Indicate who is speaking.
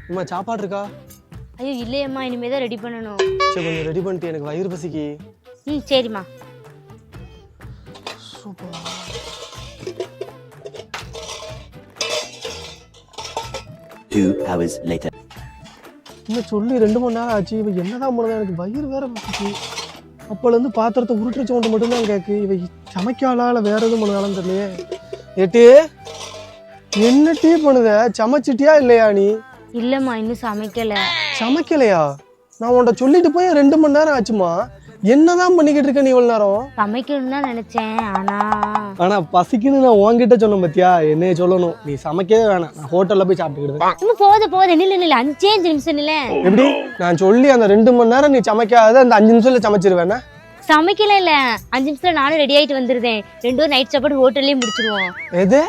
Speaker 1: அம்மா சாப்பாடு இருக்கா?
Speaker 2: ஐயோ இல்லையம்மா, இனிமே தான் ரெடி பண்ணணும்.
Speaker 1: சரி கொஞ்சம் ரெடி பண்ணிட்டு எனக்கு வயிறு பசிக்கு.
Speaker 2: சரிம்மா.
Speaker 1: சூப்பர்.
Speaker 3: 2 hours later.
Speaker 1: இன்னும் சொல்லி 2 மணி நேரம் ஆச்சு. இவ என்னதான் பண்ணுதா? எனக்கு வயிறு வேற பசிக்கு. அப்போலேருந்து பாத்திரத்தை உருட்டுற சவுண்டு மட்டும்தான் கேட்கு. இவ சமைக்காளா இல்லை வேற எதுவும் பண்ணுதாலும் தெரியலையே. ஏட்டி என்ன டீ பண்ணுத? சமைச்சிட்டியா இல்லையா நீ?
Speaker 2: இல்லம்மா, இன்னும் சமைக்கல.
Speaker 1: சமைக்கலையா? நான் உன்கிட்ட சொல்லிட்டு போய் 2 மணி நேரம் ஆச்சுமா. என்னதான் பண்ணிக்கிட்டு இருக்க நீ இவ்வளவு நேரம்?
Speaker 2: சமைக்கணும்னு தான் நினைச்சேன்.
Speaker 1: ஆனா பசிக்குன்னு நான் உன்கிட்ட சொன்னேன் பத்தியா? என்னைய சொல்லணும். நீ சமைக்கவே வேணாம், நான் ஹோட்டல்ல போய் சாப்பிட்டுக்கிடுவேன்.
Speaker 2: போத நில்லு 5 நிமிஷம் இல்ல.
Speaker 1: எப்படி? நான் சொல்லி அந்த 2 மணி நேரம் நீ சமைக்காத அந்த 5 நிமிஷத்துல சமைச்சிருவேனா?
Speaker 2: சமைக்கல இல்ல, 5 நிமிஷத்துல நானும் ரெடி ஆயிட்டு வந்துருந்தேன். 2 நைட் சாப்பாடு ஹோட்டல்லயே முடிச்சிருவோம்.
Speaker 1: எது?